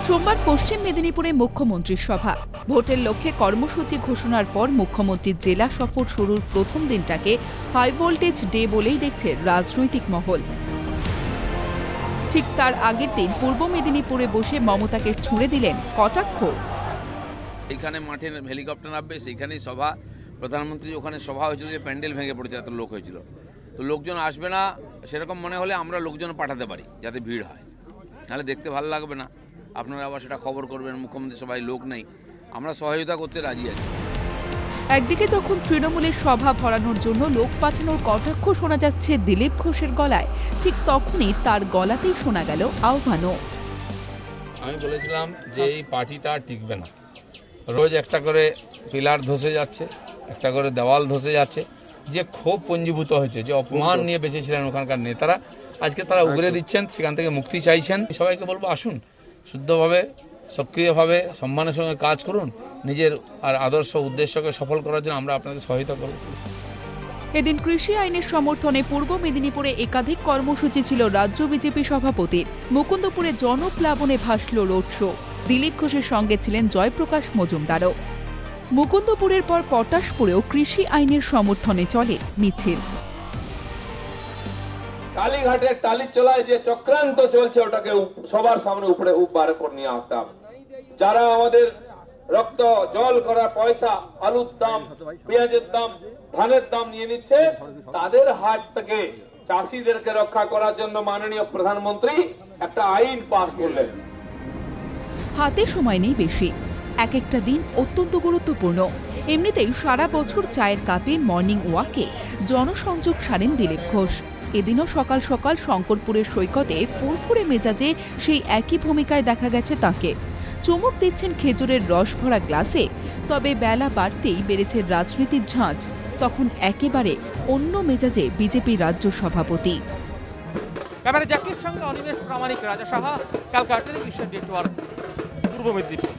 সোমবার পশ্চিম মেদিনীপুরে মুখ্যমন্ত্রীর সভা। ভোটের লক্ষ্যে কর্মসূচি ঘোষণার পর মুখ্যমন্ত্রীর জেলা সফর শুরুর প্রথম দিনটাকে হাই ভোল্টেজ ডে বলেই দেখছে রাজনৈতিক মহল। ঠিক তার আগের দিন পূর্ব মেদিনীপুরে বসে মমতাকে ছুঁড়ে দিলেন কটাক্ষ। এখানে মাঠে হেলিকপ্টার নামবে, সেখানেই সভা। প্রধানমন্ত্রী ওখানে সভা হয়েছিল যে প্যান্ডেল ভেঙে পড়েছে, এত লোক হয়েছিল। তো লোকজন আসবে না সেরকম মনে হলে আমরা লোকজন পাঠাতে পারি যাতে ভিড় হয়, নাহলে দেখতে ভালো লাগবে না। আপনারা আবার সেটা খবর করবেন মুখ্যমন্ত্রী সভায় লোক নেই, আমরা সহায়তা করতে রাজি আছি। একদিকে যখন তৃণমূলের সভা ভরানোর জন্য লোক পাঠানোর কটাক্ষ শোনা যাচ্ছে দিলীপ ঘোষের গলায়, ঠিক তখনই তার গলাতেই শোনা গেল আহ্বানও। আমি বলেছিলাম যে এই পার্টিটা টিকবে না, রোজ একটা করে পিলার ধসে যাচ্ছে, একটা করে দেওয়াল ধসে যাচ্ছে। যে ক্ষোভ পঞ্জীভূত হয়েছে, যে অপমান নিয়ে বেঁচেছিলেন ওখানকার নেতারা, আজকে তারা উগরে দিচ্ছেন, সেখান থেকে মুক্তি চাইছেন। সবাইকে বলবো আসুন, শুদ্ধভাবে সক্রিয়ভাবে সম্মানের সঙ্গে কাজ করুন, নিজের আর আদর্শ উদ্দেশ্যকে সফল করার জন্য আমরা আপনাদের সহায়তা করব। এদিন কৃষি আইনের সমর্থনে পূর্ব মেদিনীপুরে একাধিক কর্মসূচি ছিল রাজ্য বিজেপি সভাপতির। মুকুন্দপুরে জনপ্লাবনে ভাসল রোড শো। দিলীপ ঘোষের সঙ্গে ছিলেন জয়প্রকাশ মজুমদারও। মুকুন্দপুরের পর পটাশপুরেও কৃষি আইনের সমর্থনে চলে মিছিল। কালীঘাটের টালির চলায় যে চক্রান্ত চলছে ওটাকে সবার সামনে উপরে বার করে নিয়ে আসতে হবে। যারা আমাদের রক্ত জল করা পয়সা, আলুর দাম, পেঁয়াজের দাম, ধানের দাম নিয়ে নিচ্ছে, তাদের হাত থেকে চাষিদেরকে রক্ষা করার জন্য মাননীয় প্রধানমন্ত্রী একটা আইন পাস করলেন। হাতে সময় নেই বেশি, এক একটা দিন অত্যন্ত গুরুত্বপূর্ণ। এমনিতেই সারা বছর চায়ের কাপে মর্নিং ওয়াকে জনসংযোগ সারেন দিলীপ ঘোষ। এদিনও সকাল সকাল শঙ্করপুরের সৈকতে ফুরফুরে মেজাজে সেই একই ভূমিকায় দেখা গেছে তাঁকে। চমক দিচ্ছেন খেজুরের রস ভরা গ্লাসে। তবে বেলা বাড়তেই বেড়েছে রাজনীতির ঝাঁজ। তখন একেবারে অন্য মেজাজে বিজেপি রাজ্য সভাপতি। ক্যামেরা জাকির সঙ্গে অনিমেষ প্রামাণিক, রাজা সাহা, ক্যালকাটা টেলিভিশন নেটওয়ার্ক, পূর্ব মেদিনীপুর।